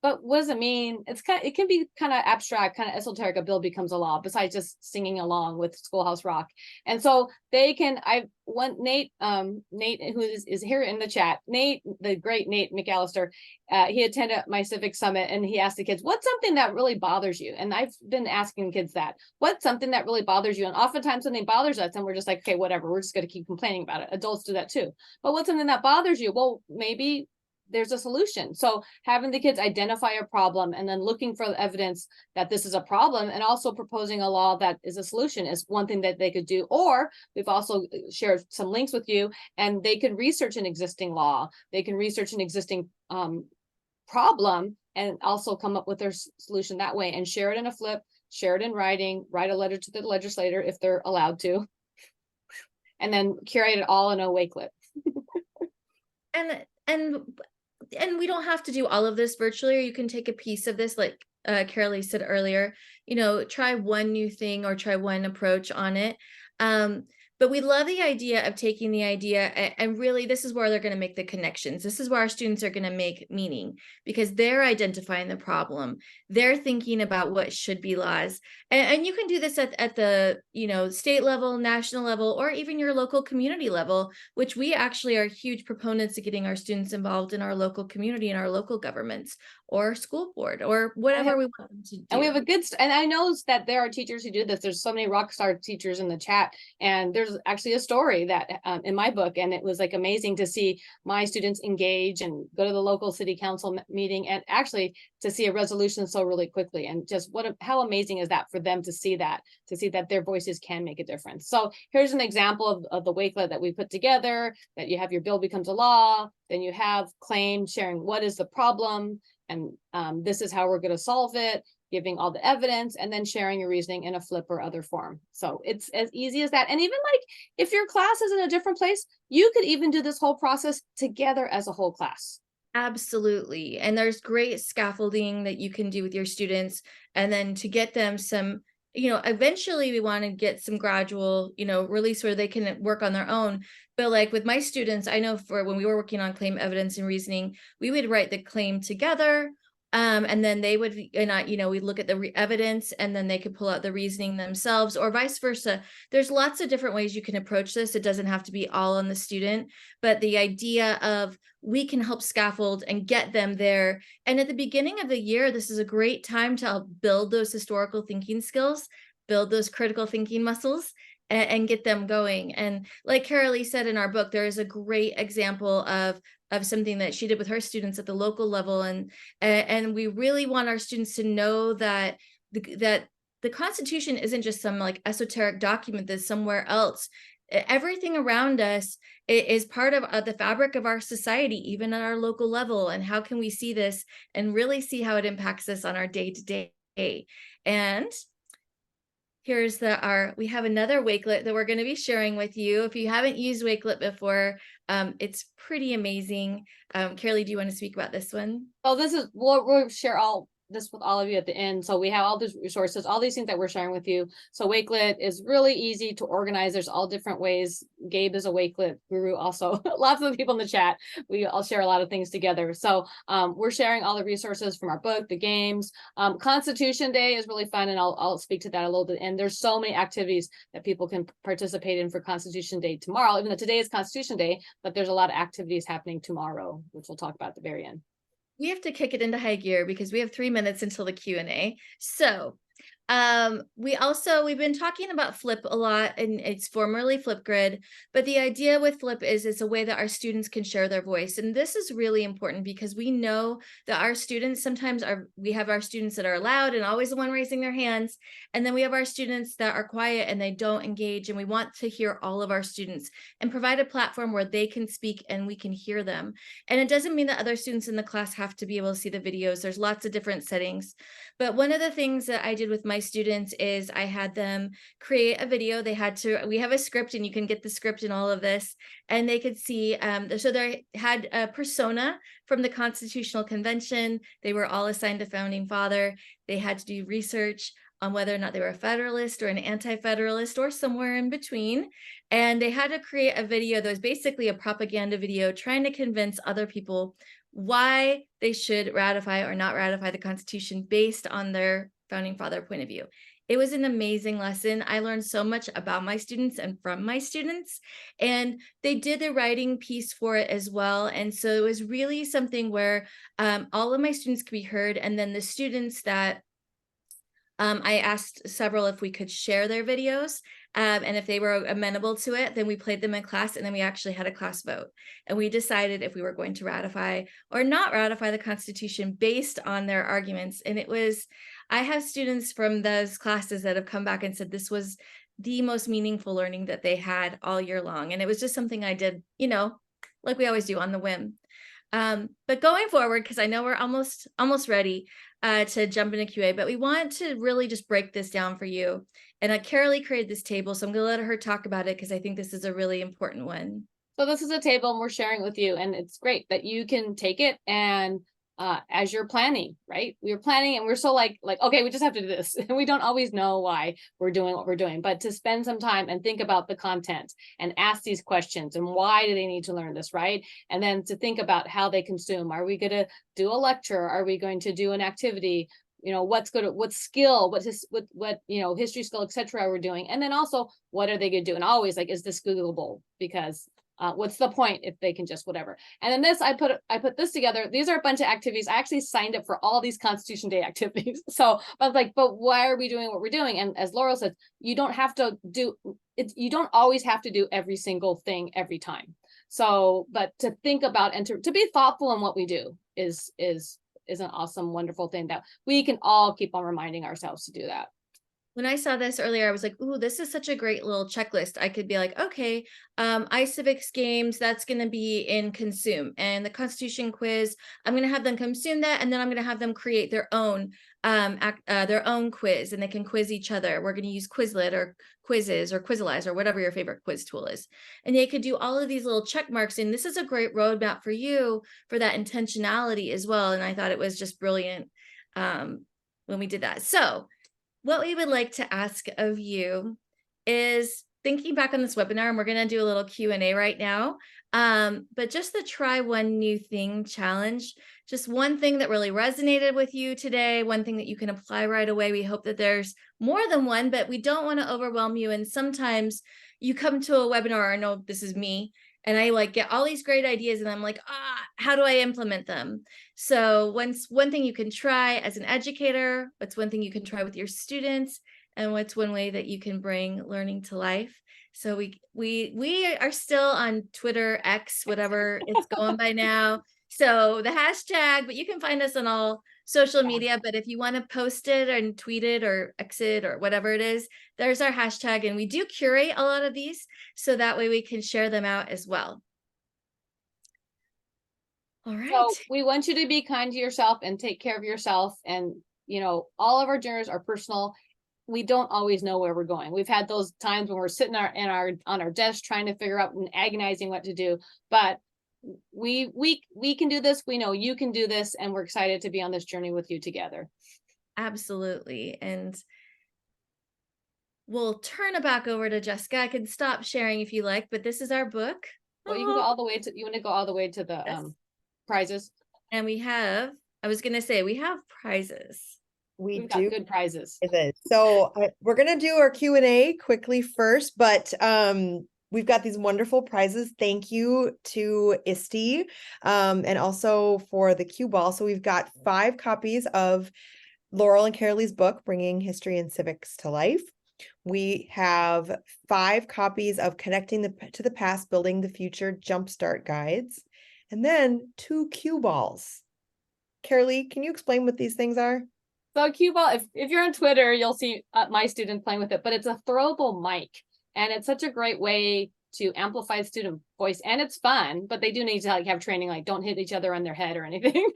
But what does it mean? It can be kind of abstract, kind of esoteric. A bill becomes a law, besides just singing along with Schoolhouse Rock. And so they can, Nate, who is here in the chat, Nate, the great Nate McAllister, he attended my civic summit, and he asked the kids, what's something that really bothers you? And I've been asking kids that, what's something that really bothers you? And oftentimes something bothers us, and we're just like, okay, whatever, we're just going to keep complaining about it. Adults do that too. But what's something that bothers you? Well, maybe there's a solution. So having the kids identify a problem, and then looking for evidence that this is a problem, and also proposing a law that is a solution, is one thing that they could do. Or we've also shared some links with you, and they can research an existing law. They can research an existing problem, and also come up with their solution that way, and share it in a flip, share it in writing, write a letter to the legislator if they're allowed to, and then curate it all in a wakelet.
And we don't have to do all of this virtually, or you can take a piece of this, like Karalee said earlier, try one new thing or try one approach on it. But we love the idea of taking the idea, and really this is where they're going to make the connections. This is where our students are going to make meaning, because they're identifying the problem. They're thinking about what should be laws. And you can do this at the state level, national level, or even your local community level, which we actually are huge proponents of getting our students involved in our local community and our local governments or school board or whatever we want them to do.
And we have and I know that there are teachers who do this. There's so many rock star teachers in the chat, and there's actually a story that in my book, and it was like amazing to see my students engage and go to the local city council meeting, and actually to see a resolution so really quickly. And just how amazing is that for them to see that their voices can make a difference. So here's an example of the wakelet that we put together, that you have your bill becomes a law, then you have claim sharing what is the problem, and this is how we're going to solve it, giving all the evidence, and then sharing your reasoning in a flip or other form. So it's as easy as that. And even like if your class is in a different place, you could even do this whole process together as a whole class.
Absolutely. And there's great scaffolding that you can do with your students. And then to get them some, eventually we want to get some gradual, release where they can work on their own. But like with my students, I know for when we were working on claim evidence and reasoning, we would write the claim together. And then they would, we'd look at the evidence, and then they could pull out the reasoning themselves, or vice versa. There's lots of different ways you can approach this. It doesn't have to be all on the student, but the idea of we can help scaffold and get them there. And at the beginning of the year, this is a great time to help build those historical thinking skills, build those critical thinking muscles, and get them going. And like Karalee said in our book, there is a great example of something that she did with her students at the local level. And we really want our students to know that the Constitution isn't just some like esoteric document that's somewhere else. Everything around us is part of the fabric of our society, even at our local level. And how can we see this and really see how it impacts us on our day-to-day? And here's we have another Wakelet that we're going to be sharing with you. If you haven't used Wakelet before, it's pretty amazing. Karalee, do you want to speak about this one?
Oh, we'll share all this with all of you at the end. So we have all these resources, all these things that we're sharing with you. So Wakelet is really easy to organize. There's all different ways. Gabe is a Wakelet guru also. Lots of people in the chat. We all share a lot of things together. So we're sharing all the resources from our book, the games. Constitution Day is really fun, and I'll speak to that a little bit. And there's so many activities that people can participate in for Constitution Day tomorrow, even though today is Constitution Day, but there's a lot of activities happening tomorrow, which we'll talk about at the very end.
We have to kick it into high gear because we have 3 minutes until the Q&A. So we've been talking about Flip a lot, and it's formerly Flipgrid, but the idea with Flip is it's a way that our students can share their voice. And this is really important because we know that our students we have our students that are loud and always the one raising their hands. And then we have our students that are quiet and they don't engage. And we want to hear all of our students and provide a platform where they can speak and we can hear them. And it doesn't mean that other students in the class have to be able to see the videos. There's lots of different settings. But one of the things that I did with my students is I had them create a video. We have a script, and you can get the script in all of this, and they could see, so they had a persona from the Constitutional Convention. They were all assigned a founding father. They had to do research on whether or not they were a Federalist or an anti-Federalist or somewhere in between. And they had to create a video that was basically a propaganda video trying to convince other people why they should ratify or not ratify the Constitution based on their founding father point of view. It was an amazing lesson. I learned so much about my students and from my students, and they did the writing piece for it as well. And so it was really something where all of my students could be heard. And then the students that I asked several if we could share their videos, and if they were amenable to it, then we played them in class, and then we actually had a class vote. And we decided if we were going to ratify or not ratify the Constitution based on their arguments. And I have students from those classes that have come back and said this was the most meaningful learning that they had all year long. And it was just something I did, like we always do on the whim. But going forward, because I know we're almost ready to jump into QA, but we want to really just break this down for you. And Karalee created this table, so I'm going to let her talk about it because I think this is a really important one.
So this is a table, and we're sharing it with you, and it's great that you can take it and as you're planning, right? We're planning, and we're so like, okay, we just have to do this. And we don't always know why we're doing what we're doing, but to spend some time and think about the content and ask these questions and why do they need to learn this, right? And then to think about how they consume. Are we going to do a lecture? Are we going to do an activity? What skill, what history skill, etc. we're doing. And then also, what are they going to do? And always is this Googleable? Because What's the point if they can just whatever? And then this, I put this together. These are a bunch of activities. I actually signed up for all these Constitution Day activities. So I was like, but why are we doing what we're doing? And as Laurel said, you don't have to do it. You don't always have to do every single thing every time. So, but to think about and to be thoughtful in what we do is an awesome, wonderful thing that we can all keep on reminding ourselves to do that.
When I saw this earlier, I was like, ooh, this is such a great little checklist. I could be like, okay, iCivics games, that's going to be in Consume. And the Constitution quiz, I'm going to have them consume that. And then I'm going to have them create their own quiz, and they can quiz each other. We're going to use Quizlet or Quizzes or Quizalize or whatever your favorite quiz tool is. And they could do all of these little check marks. And this is a great roadmap for you for that intentionality as well. And I thought it was just brilliant when we did that. So what we would like to ask of you is thinking back on this webinar, and we're going to do a little Q&A right now, but just the try one new thing challenge, just one thing that really resonated with you today, one thing that you can apply right away. We hope that there's more than one, but we don't want to overwhelm you. And sometimes you come to a webinar, I know this is me, and I like get all these great ideas and I'm like, how do I implement them? So one thing you can try as an educator, what's one thing you can try with your students, and what's one way that you can bring learning to life. So we are still on Twitter, X, whatever it's going by now. So the hashtag, but you can find us on all social media. But if you want to post it and tweet it or exit or whatever it is, there's our hashtag. And we do curate a lot of these, so that way we can share them out as well. All right.
So we want you to be kind to yourself and take care of yourself. And, you know, all of our journeys are personal. We don't always know where we're going. We've had those times when we're sitting on our desk trying to figure out and agonizing what to do. But we can do this. We know you can do this, and we're excited to be on this journey with you together.
Absolutely. And we'll turn it back over to Jessica. I can stop sharing if you like, but this is our book.
Well, you can go all the way to, you want to go all the way to the
Yes.
Prizes.
And we have prizes.
We've got good prizes.
So we're going to do our Q&A quickly first, but we've got these wonderful prizes. Thank you to ISTE and also for the cue ball. So we've got 5 copies of Laurel and Karalee's book, Bringing History and Civics to Life. We have 5 copies of Connecting to the Past, Building the Future Jumpstart Guides, and then 2 cue balls. Karalee, can you explain what these things are?
So cue ball, if you're on Twitter, you'll see my students playing with it, but it's a throwable mic, and it's such a great way to amplify student voice, and it's fun, but they do need to like have training, like don't hit each other on their head or anything.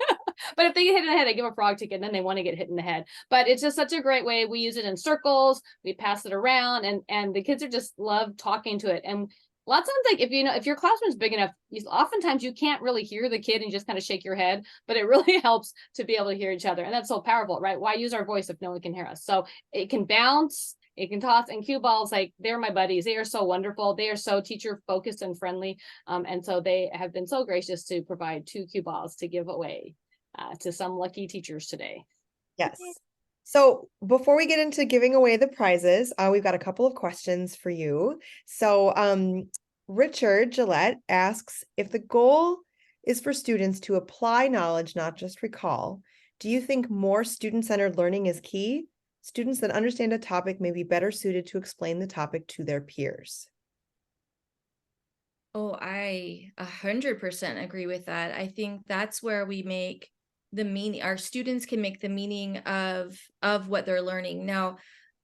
But if they get hit in the head, they give a frog ticket, and then they want to get hit in the head. But it's just such a great way. We use it in circles, we pass it around, and the kids are just love talking to it. And lots of times, like if your classroom's big enough, oftentimes you can't really hear the kid and just kind of shake your head, but it really helps to be able to hear each other. And that's so powerful, right? Why use our voice if no one can hear us? So it can bounce, it can toss, and cue balls, like they're my buddies. They are so wonderful. They are so teacher focused and friendly. And so they have been so gracious to provide 2 cue balls to give away to some lucky teachers today.
Yes. So before we get into giving away the prizes, we've got a couple of questions for you. So Richard Gillette asks, if the goal is for students to apply knowledge, not just recall, do you think more student-centered learning is key? Students that understand a topic may be better suited to explain the topic to their peers.
Oh, I 100% agree with that. I think that's where we make the meaning, our students can make the meaning of what they're learning. Now,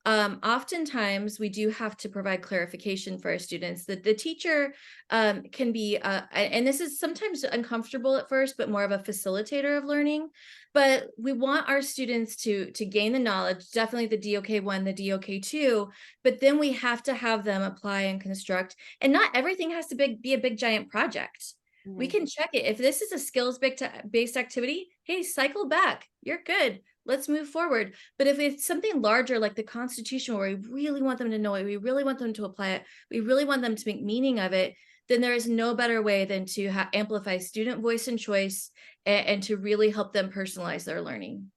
oftentimes we do have to provide clarification for our students. That the teacher can be, and this is sometimes uncomfortable at first, but more of a facilitator of learning. But we want our students to gain the knowledge, definitely the DOK 1, the DOK 2, but then we have to have them apply and construct. And not everything has to be a big giant project. We can check it. If this is a skills-based activity, hey, cycle back. You're good. Let's move forward. But if it's something larger like the Constitution, where we really want them to know it, we really want them to apply it, we really want them to make meaning of it, then there is no better way than to amplify student voice and choice and to really help them personalize their learning.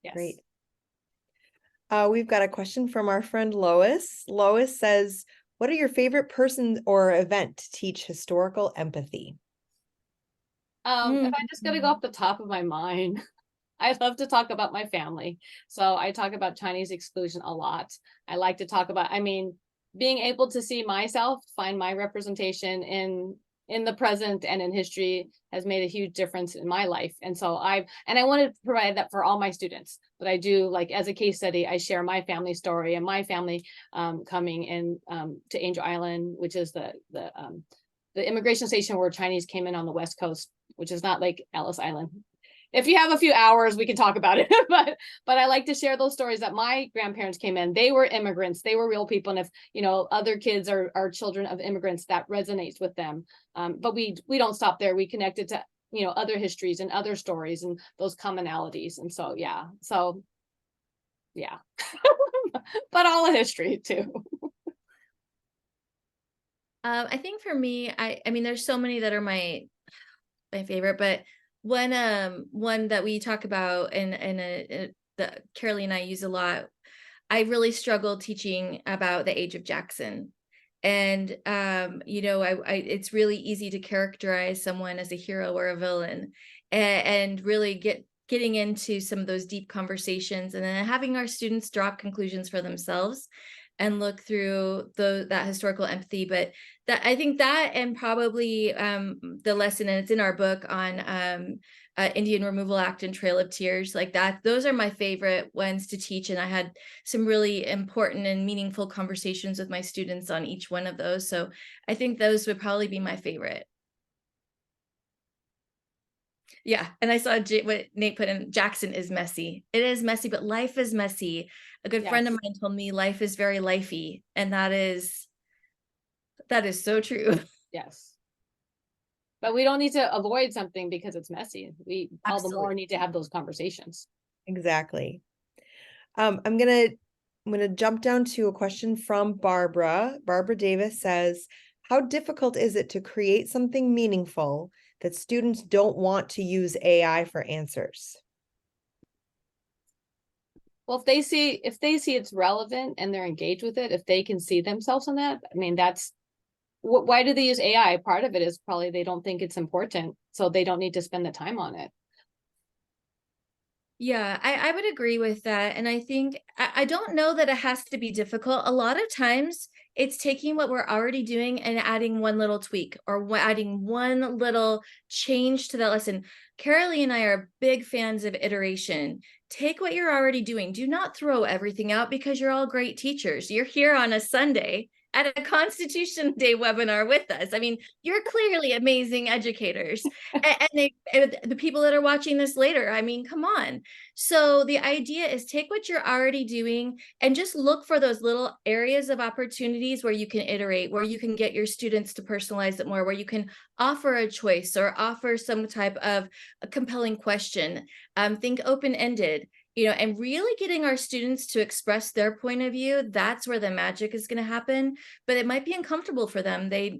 Yes.
Great. We've got a question from our friend Lois. Lois says, What are your favorite person or event to teach historical empathy?
If I just gotta go off the top of my mind, I love to talk about my family. So I talk about Chinese exclusion a lot. I like to talk about, being able to see myself, find my representation in the present and in history has made a huge difference in my life. And so I want to provide that for all my students. But I do, like, as a case study, I share my family story and my family coming in to Angel Island, which is the immigration station where Chinese came in on the West Coast, which is not like Ellis Island. If you have a few hours, we can talk about it. but I like to share those stories that my grandparents came in. They were immigrants. They were real people. And if, other kids are children of immigrants, that resonates with them. But we don't stop there. We connected to, other histories and other stories and those commonalities. And so, yeah. But all of history too.
I think for me, I mean, there's so many that are my favorite, but one that we talk about and that Karalee and I use a lot. I really struggled teaching about the age of Jackson. And it's really easy to characterize someone as a hero or a villain, and really getting into some of those deep conversations, and then having our students draw conclusions for themselves and look through that historical empathy. But that, I think that, and probably the lesson, and it's in our book on Indian Removal Act and Trail of Tears, like that, those are my favorite ones to teach. And I had some really important and meaningful conversations with my students on each one of those. So I think those would probably be my favorite. Yeah, and I saw what Nate put in, Jackson is messy. It is messy, but life is messy. A good friend of mine told me life is very lifey, and that is so true.
Yes. But we don't need to avoid something because it's messy. We all the more need to have those conversations.
Exactly. I'm gonna jump down to a question from Barbara. Barbara Davis says, how difficult is it to create something meaningful that students don't want to use AI for answers?
Well, if they see it's relevant and they're engaged with it, if they can see themselves in that, I mean, that's why do they use AI? Part of it is probably they don't think it's important, so they don't need to spend the time on it.
Yeah, I would agree with that. And I think, I don't know that it has to be difficult. A lot of times it's taking what we're already doing and adding one little tweak or adding one little change to that lesson. Karalee and I are big fans of iteration. Take what you're already doing. Do not throw everything out because you're all great teachers. You're here on a Sunday at a Constitution Day webinar with us. I mean, you're clearly amazing educators. and the people that are watching this later, I mean, come on. So the idea is take what you're already doing and just look for those little areas of opportunities where you can iterate, where you can get your students to personalize it more, where you can offer a choice or offer some type of a compelling question. Think open-ended. And really getting our students to express their point of view, that's where the magic is going to happen. But it might be uncomfortable for them. They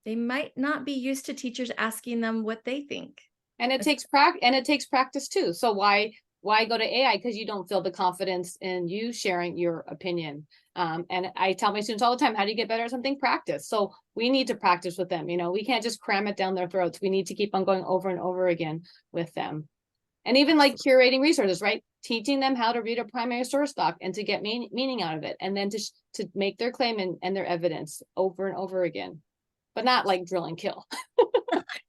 might not be used to teachers asking them what they think.
And it takes practice too. So why go to AI? Because you don't feel the confidence in you sharing your opinion. And I tell my students all the time, how do you get better at something? Practice. So we need to practice with them. We can't just cram it down their throats. We need to keep on going over and over again with them. And even like curating resources, right? Teaching them how to read a primary source doc and to get meaning out of it, and then to make their claim and their evidence over and over again, but not like drill and kill.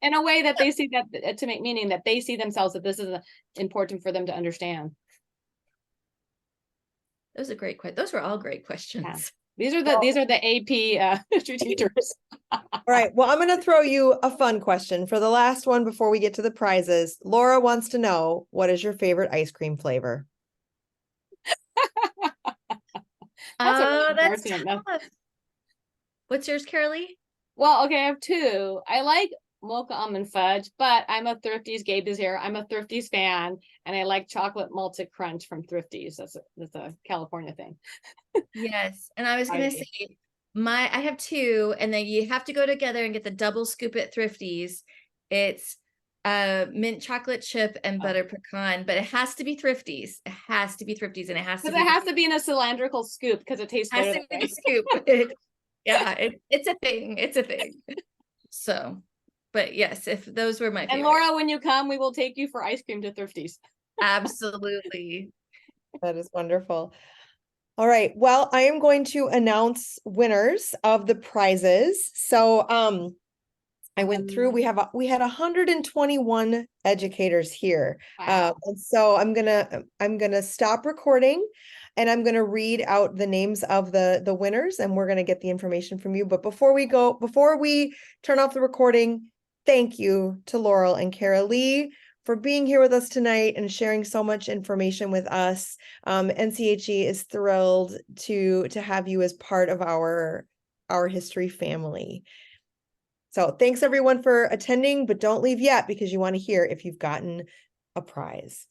In a way that they see that to make meaning, that they see themselves, that this is important for them to understand.
Those are great questions. Those were all great questions.
Yeah. These are the AP history teachers.
All right. Well, I'm going to throw you a fun question for the last one before we get to the prizes. Laura wants to know, what is your favorite ice cream flavor?
That's tough. What's yours, Karalee?
Well, okay, I have two. I like mocha almond fudge, but I'm a Thrifties. Gabe is here. I'm a Thrifties fan, and I like chocolate malted crunch from Thrifties. That's a California thing.
Yes, and I was gonna say I have two, and then you have to go together and get the double scoop at Thrifties. It's mint chocolate chip and butter pecan, but it has to be Thrifties. It has to be Thrifties, and it has to be in a cylindrical
scoop because it tastes better.
Has to be the scoop. Yeah, it's a thing. It's a thing. So, but yes, if those were my
And
favorite.
Laura, when you come, we will take you for ice cream to Thrifties.
Absolutely.
That is wonderful. All right. Well, I am going to announce winners of the prizes. So, I went through, we had 121 educators here.
Wow.
And so I'm gonna stop recording and I'm gonna read out the names of the winners and we're gonna get the information from you. But before we turn off the recording, thank you to Laurel and Karalee for being here with us tonight and sharing so much information with us. NCHE is thrilled to have you as part of our history family. So thanks everyone for attending, but don't leave yet because you want to hear if you've gotten a prize.